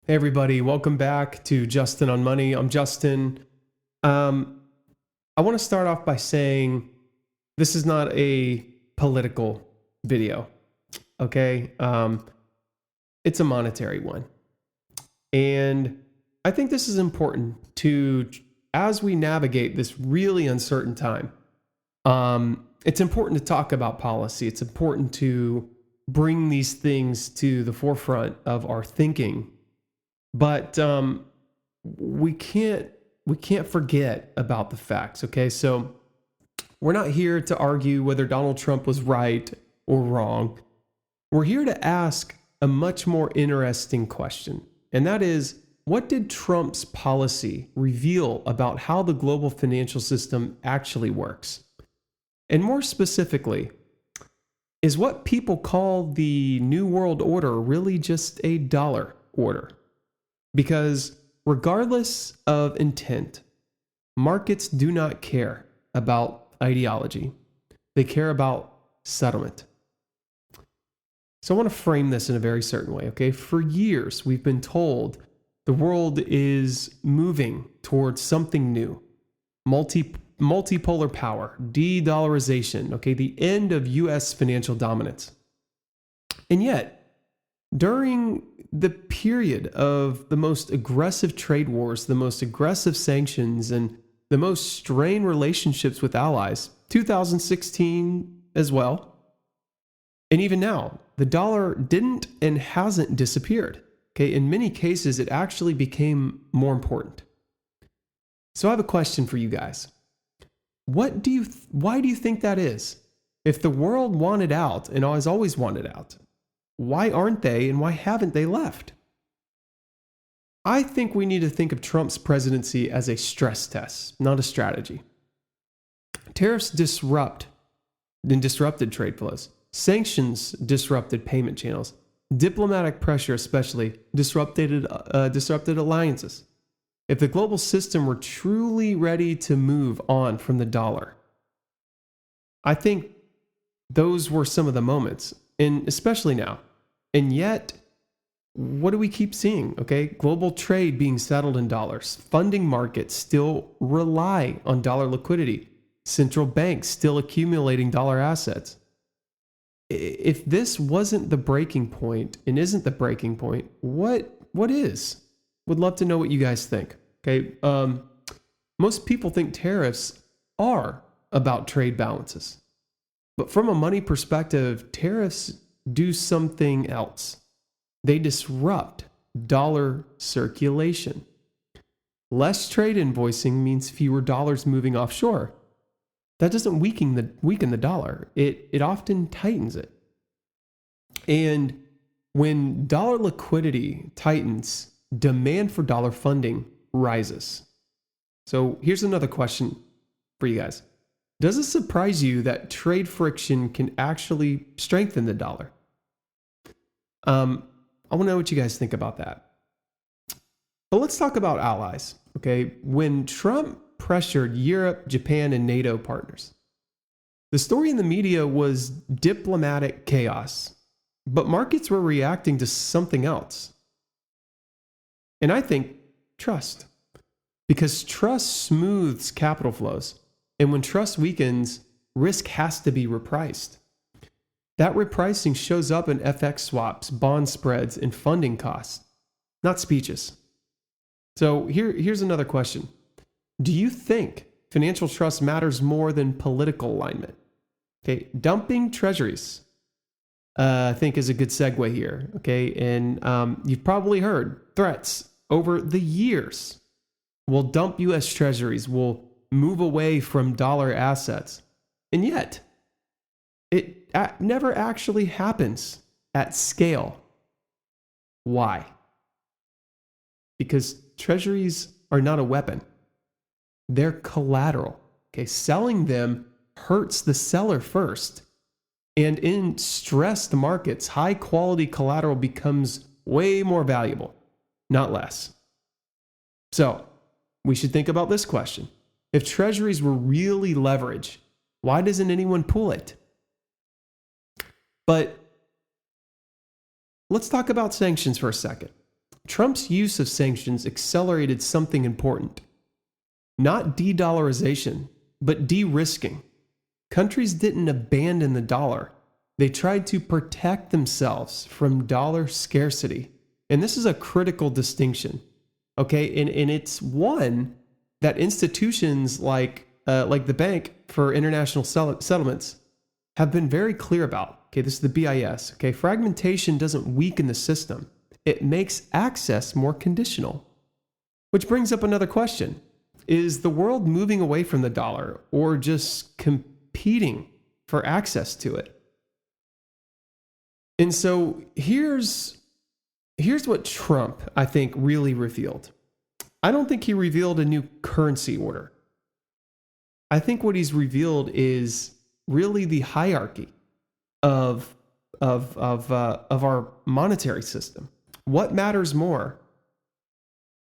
Hey everybody, welcome back to Justin on Money. I'm Justin. I want to start off by saying this is not a political video, okay? It's a monetary one. And I think this is important as we navigate this really uncertain time. It's important to talk about policy. It's important to bring these things to the forefront of our thinking. But we can't forget about the facts, okay? So we're not here to argue whether Donald Trump was right or wrong. We're here to ask a much more interesting question, and that is, what did Trump's policy reveal about how the global financial system actually works? And more specifically, is what people call the New World Order really just a dollar order? Because regardless of intent, markets do not care about ideology. They care about settlement. So I want to frame this in a very certain way, okay? For years, we've been told the world is moving towards something new. Multipolar power, de-dollarization, okay? The end of U.S. financial dominance. And yet, during the period of the most aggressive trade wars, the most aggressive sanctions, and the most strained relationships with allies, 2016 as well, and even now, the dollar didn't and hasn't disappeared. Okay, in many cases, it actually became more important. So I have a question for you guys. Why do you think that is? If the world wanted out and has always wanted out, why aren't they and why haven't they left? I think we need to think of Trump's presidency as a stress test, not a strategy. Tariffs disrupted trade flows. Sanctions disrupted payment channels. Diplomatic pressure especially disrupted alliances. If the global system were truly ready to move on from the dollar, I think those were some of the moments, and especially now. And yet, what do we keep seeing? Okay, global trade being settled in dollars. Funding markets still rely on dollar liquidity. Central banks still accumulating dollar assets. If this wasn't the breaking point and isn't the breaking point, what is? Would love to know what you guys think. Okay, most people think tariffs are about trade balances, but from a money perspective, tariffs do something else. They disrupt dollar circulation. Less trade invoicing means fewer dollars moving offshore. That doesn't weaken the dollar. It often tightens it. And when dollar liquidity tightens, demand for dollar funding rises. So here's another question for you guys. Does it surprise you that trade friction can actually strengthen the dollar? I want to know what you guys think about that. But let's talk about allies, okay? When Trump pressured Europe, Japan, and NATO partners, the story in the media was diplomatic chaos, but markets were reacting to something else. And I think trust. Because trust smooths capital flows. And when trust weakens, risk has to be repriced. That repricing shows up in FX swaps, bond spreads, and funding costs, not speeches. So here's another question. Do you think financial trust matters more than political alignment? Okay, dumping treasuries, I think is a good segue here. Okay, and you've probably heard threats over the years. We'll dump U.S. treasuries. We'll move away from dollar assets. And yet, it never actually happens at scale. Why? Because treasuries are not a weapon. They're collateral. Okay, selling them hurts the seller first. And in stressed markets, high quality collateral becomes way more valuable, not less. So, we should think about this question. If treasuries were really leverage, why doesn't anyone pull it? But let's talk about sanctions for a second. Trump's use of sanctions accelerated something important. Not de-dollarization, but de-risking. Countries didn't abandon the dollar. They tried to protect themselves from dollar scarcity. And this is a critical distinction. Okay, and it's one that institutions like the Bank for International Settlements have been very clear about. Okay, this is the BIS. Okay, fragmentation doesn't weaken the system. It makes access more conditional. Which brings up another question. Is the world moving away from the dollar or just competing for access to it? And so here's what Trump, I think, really revealed. I don't think he revealed a new currency order. I think what he's revealed is really the hierarchy of our monetary system. What matters more?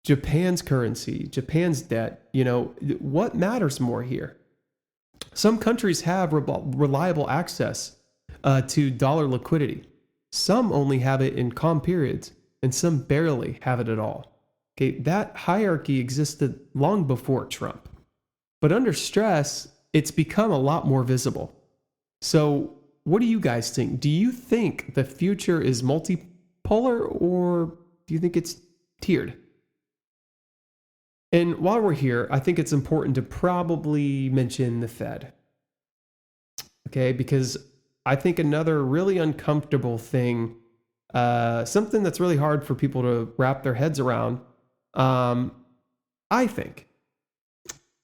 Japan's currency, Japan's debt, what matters more here? Some countries have reliable access to dollar liquidity. Some only have it in calm periods, and some barely have it at all. Okay, that hierarchy existed long before Trump. But under stress, it's become a lot more visible. So what do you guys think? Do you think the future is multipolar, or do you think it's tiered? And while we're here, I think it's important to probably mention the Fed. Okay, because I think another really uncomfortable thing, something that's really hard for people to wrap their heads around, I think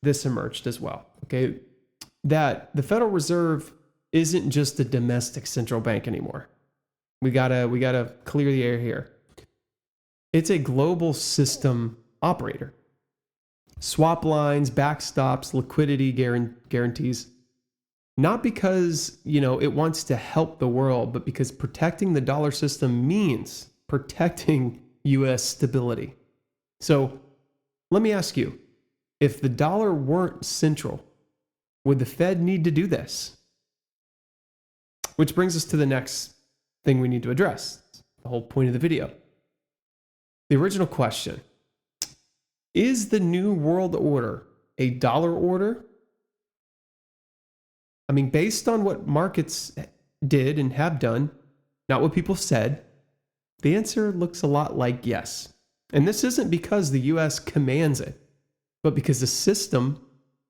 this emerged as well. Okay, that the Federal Reserve isn't just a domestic central bank anymore. We gotta clear the air here. It's a global system operator. Swap lines, backstops, liquidity guarantees. Not because, it wants to help the world, but because protecting the dollar system means protecting U.S. stability. So let me ask you, if the dollar weren't central, would the Fed need to do this? Which brings us to the next thing we need to address, the whole point of the video. The original question: is the New World Order a dollar order? I mean, based on what markets did and have done, not what people said, the answer looks a lot like yes. And this isn't because the US commands it, but because the system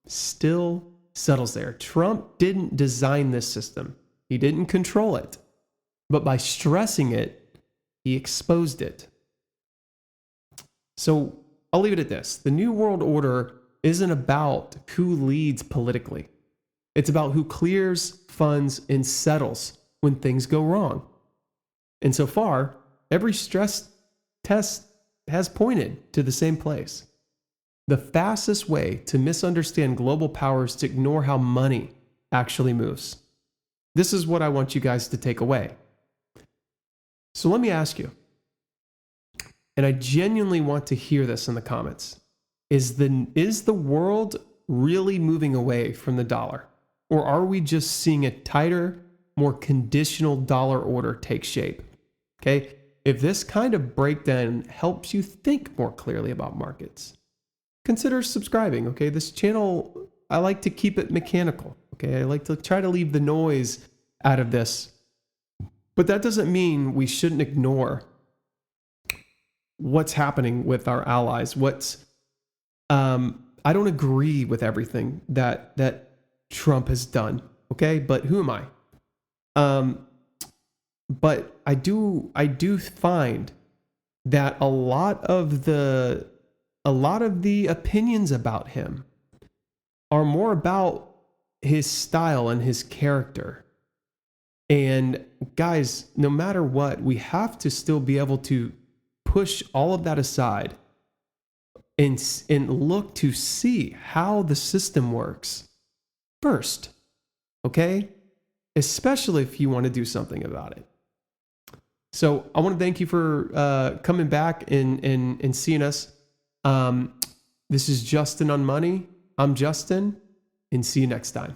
still settles there. Trump didn't design this system. He didn't control it. But by stressing it, he exposed it. So I'll leave it at this. The New World Order isn't about who leads politically. It's about who clears funds and settles when things go wrong. And so far, every stress test has pointed to the same place. The fastest way to misunderstand global power is to ignore how money actually moves. This is what I want you guys to take away. So let me ask you, and I genuinely want to hear this in the comments. Is the world really moving away from the dollar? Or are we just seeing a tighter, more conditional dollar order take shape? Okay? If this kind of breakdown helps you think more clearly about markets, consider subscribing. Okay? This channel, I like to keep it mechanical. Okay? I like to try to leave the noise out of this. But that doesn't mean we shouldn't ignore what's happening with our allies. I don't agree with everything that Trump has done. Okay, but who am I? But I do find that a lot of the opinions about him are more about his style and his character. And guys, no matter what, we have to still be able to push all of that aside and look to see how the system works first, okay? Especially if you want to do something about it. So I want to thank you for coming back and seeing us. This is Justin on Money. I'm Justin, and see you next time.